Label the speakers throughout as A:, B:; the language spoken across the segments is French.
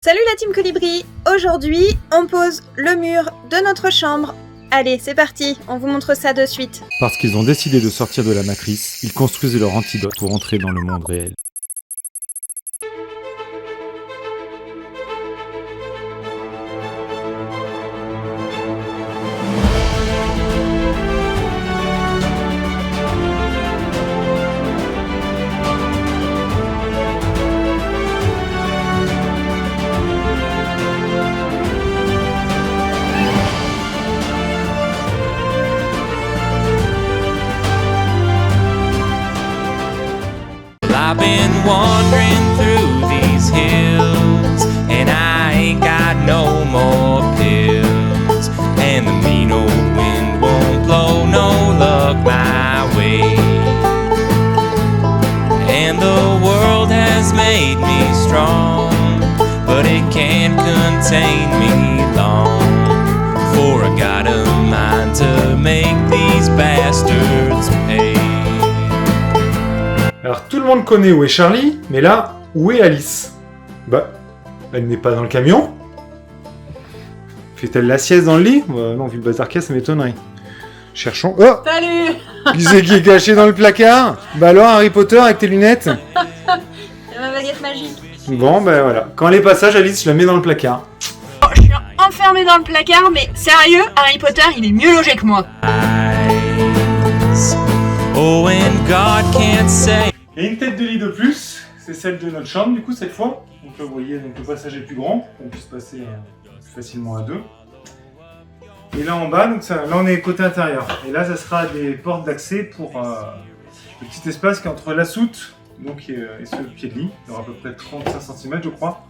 A: Salut la team Colibri! Aujourd'hui, on pose le mur de notre chambre. Allez, c'est parti, on vous montre ça de suite.
B: Parce qu'ils ont décidé de sortir de la matrice, ils construisent leur antidote pour entrer dans le monde réel.
C: I've been wandering through these hills, and I ain't got no more pills, and the mean old wind won't blow no luck my way, and the world has made me strong, but it can't contain me long, for I got a mind to make these bastards pay.
B: Alors tout le monde connaît où est Charlie, mais là, où est Alice? Bah, elle n'est pas dans le camion. Fait-elle la sieste dans le lit? Non, vu le bazar qu'il y a, ça m'étonnerait. Cherchons... Oh!
A: Salut!
B: Qui c'est qui est caché dans le placard? Bah alors, Harry Potter avec tes lunettes?
A: C'est ma baguette magique.
B: Bon, bah voilà. Quand elle est pas sage, Alice, je la mets dans le placard.
A: Oh, je suis enfermée dans le placard, mais sérieux, Harry Potter, il est mieux logé que moi.
C: Oh, and God can't say.
B: Il y a une tête de lit de plus, c'est celle de notre chambre du coup cette fois. Donc là vous voyez, donc, le passage est plus grand, on puisse passer plus facilement à deux. Et là en bas, donc ça, là on est côté intérieur. Et là ça sera des portes d'accès pour le petit espace qui est entre la soute donc, et ce pied de lit. Il y aura à peu près 35 cm je crois.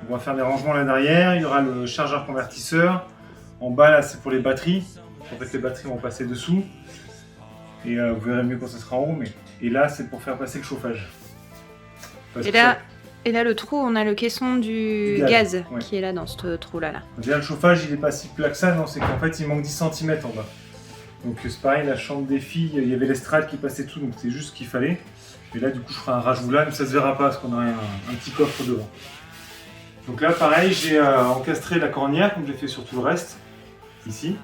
B: On va faire des rangements là derrière, il y aura le chargeur convertisseur. En bas là c'est pour les batteries. En fait les batteries vont passer dessous. Et vous verrez mieux quand ça sera en haut, mais... Et là, c'est pour faire passer le chauffage.
A: Et là, le trou, on a le caisson du gaz ouais. Qui est là, dans ce trou-là.
B: Déjà, le chauffage, il est pas si plat que ça, non, c'est qu'en fait, il manque 10 cm en bas. Donc c'est pareil, la chambre des filles, il y avait l'estrade qui passait tout, donc c'est juste ce qu'il fallait. Et là, du coup, je ferai un rajout là, mais ça se verra pas, parce qu'on a un petit coffre devant. Donc là, pareil, j'ai encastré la cornière, comme j'ai fait sur tout le reste, ici.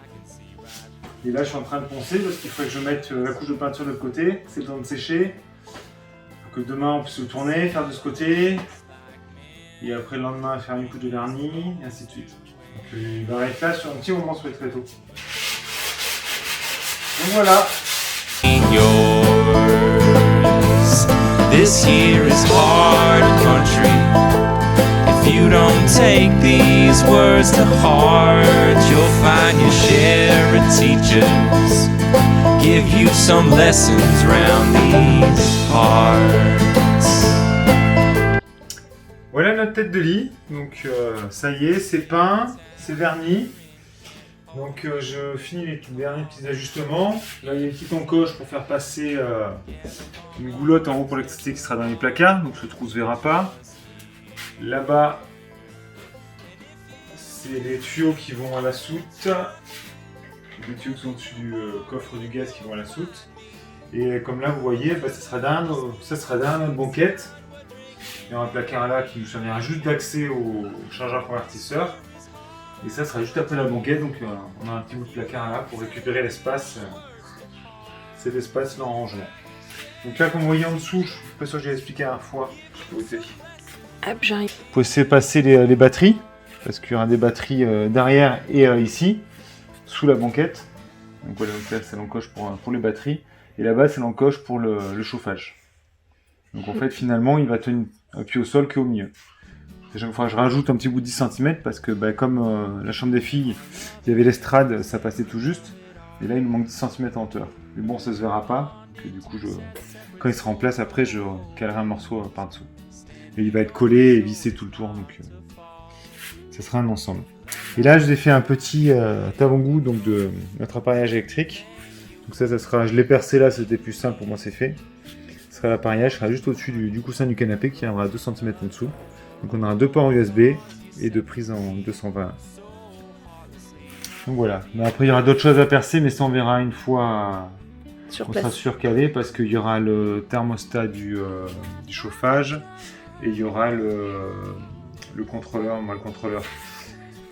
B: Et là, je suis en train de poncer parce qu'il faut que je mette la couche de peinture de l'autre côté. C'est le temps de sécher. Pour que demain, on puisse le tourner, faire de ce côté. Et après, le lendemain, faire une couche de vernis, et ainsi de suite. Donc, il va arrêter là sur un petit moment sur les tréteaux. Donc voilà.
C: This here is hard country. If you don't take these words to heart, you'll find your share of teachers give you some lessons round these parts.
B: Voilà notre tête de lit. Donc ça y est, c'est peint, c'est verni. Donc je finis les derniers petits ajustements. Là il y a une petite encoche pour faire passer une goulotte en haut pour l'électricité qui sera dans les placards. Donc ce trou se verra pas. Là-bas, c'est les tuyaux qui vont à la soute. Les tuyaux qui sont au-dessus du coffre du gaz qui vont à la soute. Et comme là, vous voyez, bah, ça sera derrière notre banquette. Il y aura un placard là qui nous servira juste d'accès au chargeur convertisseur. Et ça sera juste après la banquette, donc on a un petit bout de placard là pour récupérer l'espace. Cet espace là en rangement. Donc là, comme vous voyez en dessous, je ne suis pas sûr que j'ai expliqué la dernière fois.
A: Hop, j'arrive.
B: Vous pouvez laisser passer les batteries, parce qu'il y aura des batteries derrière et ici, sous la banquette. Donc voilà, donc là c'est l'encoche pour les batteries, et là-bas c'est l'encoche pour le chauffage. Donc en fait finalement il va tenir appuyé au sol qu'au milieu. Déjà, enfin, je rajoute un petit bout de 10 cm parce que bah, comme la chambre des filles, il y avait l'estrade, ça passait tout juste, et là il nous manque 10 cm en hauteur. Mais bon, ça se verra pas, donc, du coup quand il sera en place après je calerai un morceau par-dessous. Et il va être collé et vissé tout le tour, donc ça sera un ensemble. Et là, je vous ai fait un petit avant-goût donc de notre appareillage électrique. Donc ça sera, je l'ai percé là, c'était plus simple pour moi, c'est fait. Ce sera l'appareillage, sera juste au-dessus du coussin du canapé qui viendra 2 cm en dessous. Donc on aura 2 ports USB et 2 prises en 220. Donc voilà. Mais après, il y aura d'autres choses à percer, mais ça on verra une fois. On sera surcalé parce qu'il y aura le thermostat du chauffage. Et il y aura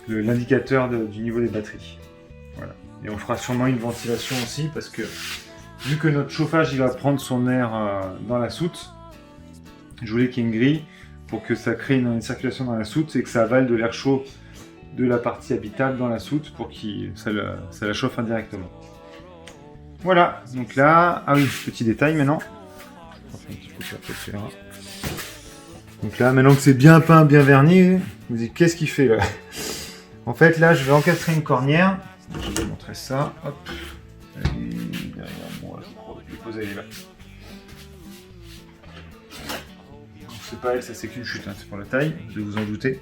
B: l'indicateur du niveau des batteries. Voilà. Et on fera sûrement une ventilation aussi parce que vu que notre chauffage il va prendre son air dans la soute, je voulais qu'il y ait une grille pour que ça crée une circulation dans la soute et que ça avale de l'air chaud de la partie habitable dans la soute pour que ça la chauffe indirectement. Voilà, donc là, ah oui, petit détail maintenant. On va faire un petit peu ça, donc là, maintenant que c'est bien peint, bien verni, vous dites qu'est-ce qu'il fait là? En fait, là, je vais encastrer une cornière. Je vais vous montrer ça. Hop, elle est derrière moi, je crois. Je vais poser elle est là. Donc, c'est pas elle, ça c'est qu'une chute, hein, c'est pour la taille, de vous en douter.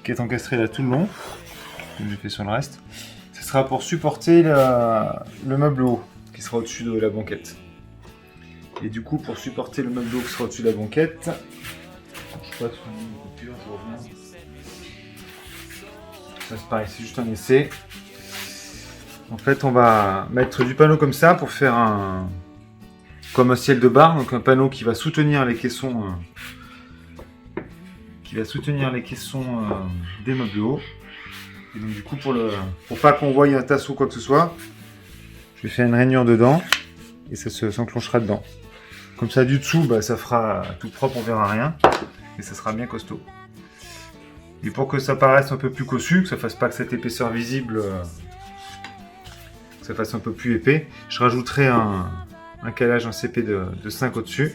B: Qui est encastrée là tout le long, comme j'ai fait sur le reste. Ce sera pour supporter le meuble haut qui sera au-dessus de la banquette. Et du coup, pour supporter le meuble haut qui sera au-dessus de la banquette, je sais pas, une coupure, je reviens. Ça c'est pareil, c'est juste un essai. En fait, on va mettre du panneau comme ça pour faire comme un ciel de bar, donc un panneau qui va soutenir les caissons. Des meubles hauts. Et donc du coup pour pas qu'on voie un tasseau ou quoi que ce soit, je vais faire une rainure dedans et ça s'enclenchera dedans. Comme ça du dessous, ça fera tout propre, on verra rien et ça sera bien costaud. Et pour que ça paraisse un peu plus cossu, que ça fasse pas que cette épaisseur visible, que ça fasse un peu plus épais, je rajouterai un calage en CP de 5 au-dessus.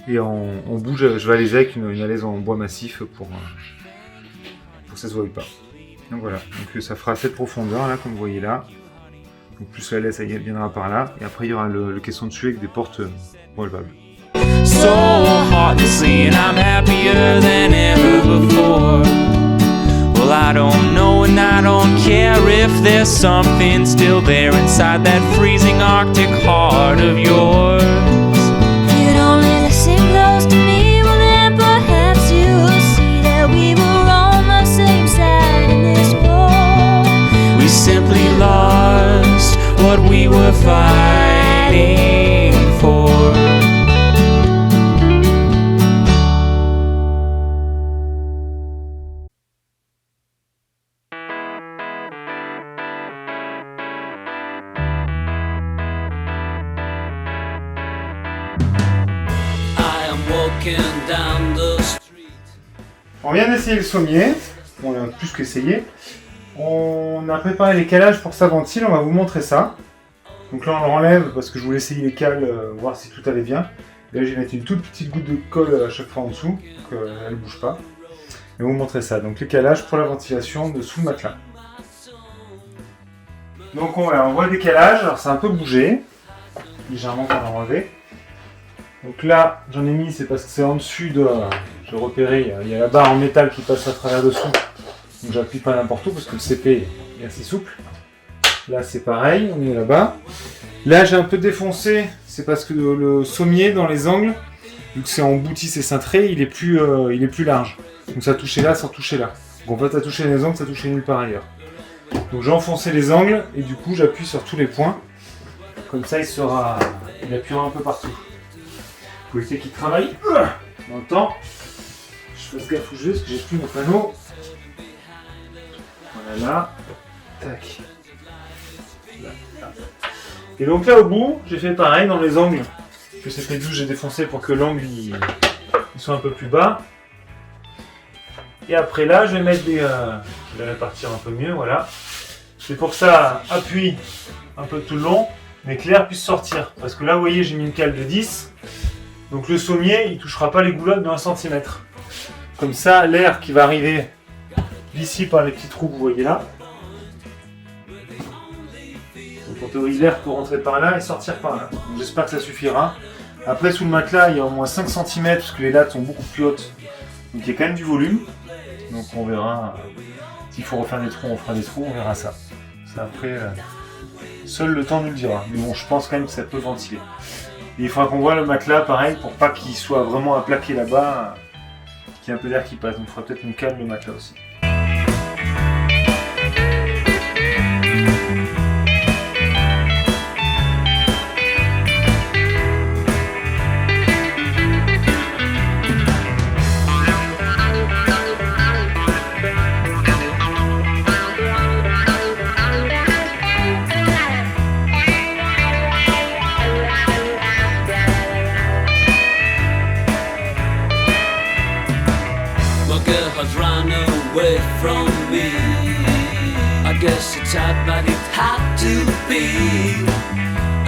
B: Et on bouge, je vais alléger avec une alaise en bois massif pour que ça se voie pas. Donc voilà, donc ça fera cette profondeur là, comme vous voyez là. Donc plus la laisse, ça viendra par là. Et après il y aura le caisson dessus avec des portes relevables.
C: So heartlessly, and I'm happier than ever before. Well, I don't know and I don't care if there's something still there inside that freezing Arctic heart of yours. Simply lost what we were fighting for.
D: I am walking down the street.
B: On vient d'essayer le sommier, on l'a plus qu'essayé. On a préparé les calages pour sa ventile, on va vous montrer ça. Donc là on le enlève parce que je voulais essayer les cales, voir si tout allait bien. Là je vais mettre une toute petite goutte de colle à chaque fois en dessous, pour qu'elle ne bouge pas. Et vous montrer ça, donc les calages pour la ventilation dessous le matelas. Donc on voit des calages, alors c'est un peu bougé, légèrement qu'on a enlevé. Donc là j'en ai mis, c'est parce que c'est en dessus de... J'ai repéré, il y a la barre en métal qui passe à travers dessous. Donc j'appuie pas n'importe où parce que le CP est assez souple. Là c'est pareil, on est là-bas. Là j'ai un peu défoncé, c'est parce que le sommier dans les angles, vu que c'est en boutisse et cintré, il est plus large. Donc ça touchait là sans toucher là. Donc en fait ça touchait les angles, ça touchait nulle part ailleurs. Donc j'ai enfoncé les angles et du coup j'appuie sur tous les points. Comme ça il appuiera un peu partout. Pour éviter qu'il travaille dans le temps. Je fasse gaffe où je vais parce que j'ai plus mon panneau. Voilà là, tac. Là. Et donc là au bout, j'ai fait pareil dans les angles. Que c'était d'où j'ai défoncé pour que l'angle il soit un peu plus bas. Et après là, je vais mettre je vais répartir un peu mieux, voilà. C'est pour que ça appuie un peu tout le long, mais que l'air puisse sortir. Parce que là, vous voyez, j'ai mis une cale de 10. Donc le sommier, il touchera pas les goulottes de 1 cm. Comme ça, l'air qui va arriver d'ici par les petits trous que vous voyez là. Donc en théorie, l'air peut rentrer par là et sortir par là. J'espère que ça suffira. Après, sous le matelas, il y a au moins 5 cm parce que les lattes sont beaucoup plus hautes. Donc il y a quand même du volume. Donc on verra. S'il faut refaire des trous, on fera des trous, on verra ça. Ça après, seul le temps nous le dira. Mais bon, je pense quand même que ça peut ventiler. Et il faudra qu'on voit le matelas pareil pour pas qu'il soit vraiment à plaquer là-bas, qu'il y ait un peu d'air qui passe. Donc il faudra peut-être une cale le matelas aussi.
D: run away from me. I guess it's hard, but it had to be.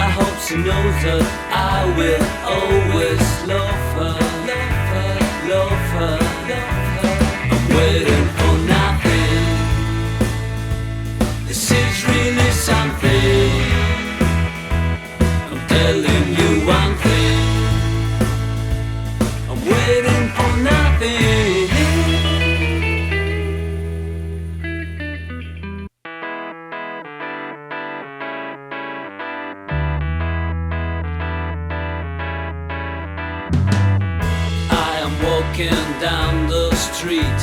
D: I hope she knows that I will always love her, love her, love her, love her. I'm waiting for nothing. This is really something. I'm telling you one thing. I'm waiting for nothing. Walking down the street,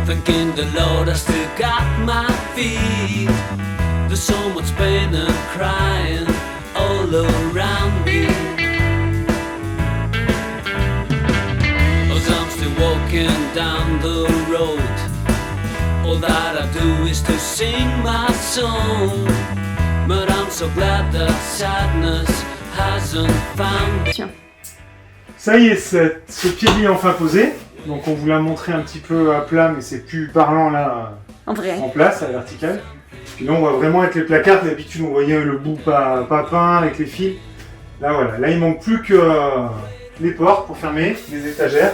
D: thanking the Lord I still got my feet. There's so much pain and crying all around me, as I'm still walking down the road. All that I do is to sing my song, but I'm so glad that sadness hasn't found me.
A: Tiens.
B: Ça y est, ce pied-lit est enfin posé. Donc on vous l'a montré un petit peu à plat, mais c'est plus parlant là,
A: En vrai.
B: en place, à la verticale. Puis là on voit vraiment avec les placards, d'habitude on voyait le bout pas peint avec les fils. Là voilà, là il manque plus que les portes pour fermer, les étagères.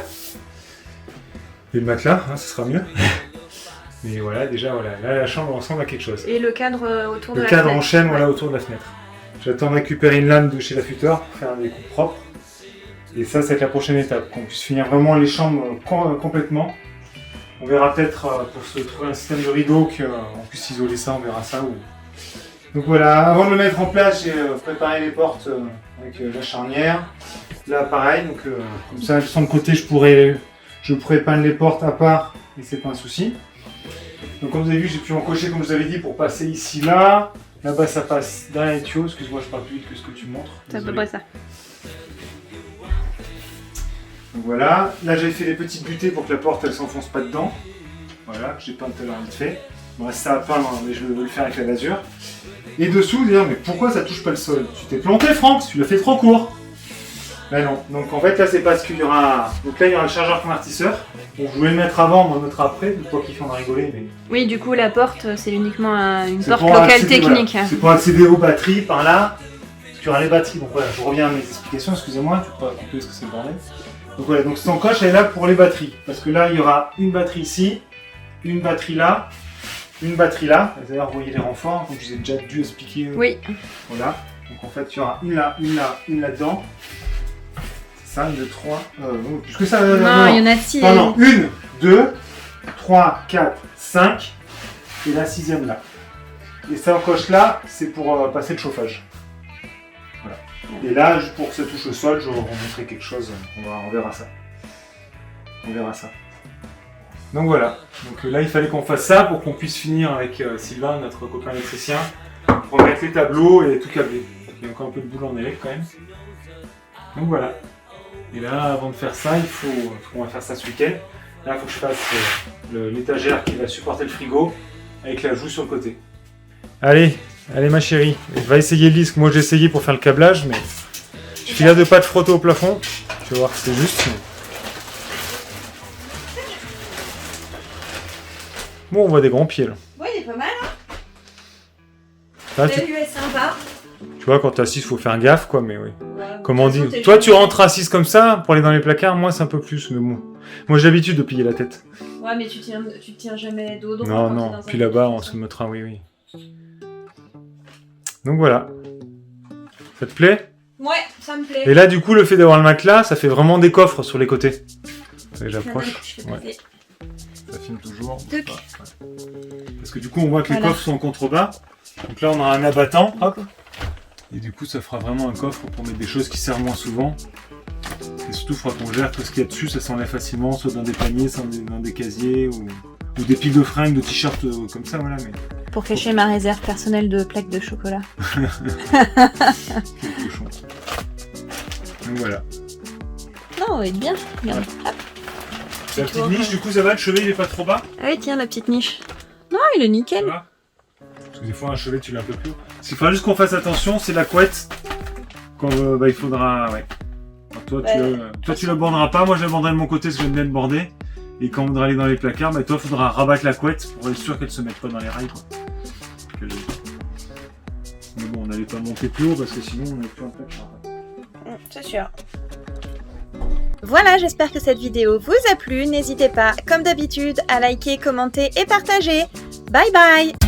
B: Et le matelas, hein, ce sera mieux. Mais voilà, déjà voilà, là la chambre ressemble à quelque chose.
A: Et le cadre autour de
B: Le
A: la
B: cadre
A: fenêtre.
B: en chaîne, voilà,
A: Ouais.
B: autour de la fenêtre. J'attends de récupérer une lame de chez l'affûteur pour faire des coupes propres. Et ça, c'est la prochaine étape, qu'on puisse finir vraiment les chambres complètement. On verra peut-être pour se trouver un système de rideau qu'on puisse isoler ça, on verra ça. Donc voilà, avant de le mettre en place, j'ai préparé les portes avec la charnière. Là, pareil, donc comme ça, sur le côté, je pourrais peindre les portes à part et c'est pas un souci. Donc comme vous avez vu, j'ai pu encocher comme je vous avais dit pour passer ici, là. Là-bas, ça passe derrière les tuyaux. Excuse-moi, je parle plus vite que ce que tu montres.
A: C'est à peu
B: Désolé.
A: près ça.
B: Donc voilà, là j'avais fait des petites butées pour que la porte elle s'enfonce pas dedans. Voilà, que j'ai peint tout à l'heure vite fait. Il me reste ça à peindre, mais je vais le faire avec la lasure. Et dessous, dire mais pourquoi ça touche pas le sol? Tu t'es planté Franck, tu l'as fait trop court. Ben non, donc en fait là c'est parce qu'il y aura. Donc là il y aura le chargeur convertisseur. Bon, je voulais le mettre avant, on va le mettre après, une fois qu'il fait on a rigolé, mais.
A: Oui, du coup, la porte, c'est uniquement une
B: C'est
A: porte
B: pour
A: locale
B: accéder,
A: technique.
B: voilà. C'est pour accéder aux batteries par là. Parce qu'il y aura les batteries. Donc voilà, je reviens à mes explications, excusez-moi, tu peux pas couper parce que c'est le bordel. Donc voilà, donc cette encoche elle est là pour les batteries. Parce que là il y aura une batterie ici, une batterie là, une batterie là. D'ailleurs vous voyez les renforts, comme je vous ai déjà dû expliquer.
A: Oui.
B: Voilà. Donc en fait il y aura une là, une là, une là-dedans. C'est ça, une, deux, trois. Non, plus que ça.
A: Non, il y en a 6.
B: Non, non, une, deux, trois, quatre, cinq. Et la sixième là. Et cette encoche là, c'est pour passer le chauffage. Voilà. Et là, juste pour que ça touche au sol, je vais vous montrer quelque chose. On verra ça. On verra ça. Donc voilà. Donc là, il fallait qu'on fasse ça pour qu'on puisse finir avec Sylvain, notre copain électricien, pour mettre les tableaux et tout câbler. Il y a encore un peu de boulot en élec quand même. Donc voilà. Et là, avant de faire ça, on va faire ça ce week-end. Là, il faut que je fasse l'étagère qui va supporter le frigo avec la joue sur le côté. Allez ma chérie, va essayer le disque. Moi j'ai essayé pour faire le câblage, mais il suffit là de pas te frotter au plafond. Tu vas voir que c'est juste. Mais... Bon, on voit des grands pieds là.
A: Ouais, il est pas mal, hein.
B: Là,
A: Le lieu est sympa.
B: tu vois, quand t'es assise, faut faire gaffe quoi, mais oui.
A: Ouais,
B: Comment on
A: de toute
B: dit
A: façon,
B: toi,
A: t'es
B: tu
A: jamais-
B: rentres assise comme ça pour aller dans les placards, moi c'est un peu plus, mais bon. Moi j'ai l'habitude de plier la tête.
A: Ouais, mais tu te tiens jamais dos droit.
B: Non,
A: quand t'es
B: non.
A: dans un
B: Puis là-bas, on se mettra, oui. Donc voilà. Ça te plaît?
A: Ouais, ça me plaît.
B: Et là, du coup, le fait d'avoir le matelas, ça fait vraiment des coffres sur les côtés. Allez, j'approche.
A: Je fais
B: Ouais.
A: passer.
B: Ça filme toujours.
A: Tuc.
B: Parce que du coup, on voit que les
A: Voilà.
B: coffres sont en contrebas. Donc là, on a un abattant. Hop. Et du coup, ça fera vraiment un coffre pour mettre des choses qui servent moins souvent. Et surtout, il faudra qu'on gère tout ce qu'il y a dessus. Ça s'enlève facilement, soit dans des paniers, soit dans des casiers, ou des piles de fringues, de t-shirts comme ça, voilà. Mais
A: Pour cacher ma réserve personnelle de plaques de chocolat.
B: quel cochon. Donc voilà.
A: Non, il est bien. Regarde. Hop.
B: La petite niche, du coup, ça va, le chevet, il est pas trop bas.
A: Ah oui, tiens, la petite niche. Non, il est
B: Ça
A: nickel.
B: va? Parce que des fois, un chevet, tu l'as un peu plus haut. Ce qu'il faudra juste qu'on fasse attention, c'est la couette. Quand il faudra. Ouais. Alors, toi, tu la borderas pas. Moi, je la borderai de mon côté parce que j'aime bien le border. Et quand on voudra aller dans les placards, bah, toi, faudra rabattre la couette pour être sûr qu'elle se mette pas dans les rails, quoi. Mais bon, on n'allait pas monter plus haut parce que sinon on n'avait plus un placard.
A: C'est sûr. Voilà, j'espère que cette vidéo vous a plu. N'hésitez pas, comme d'habitude, à liker, commenter et partager. Bye bye!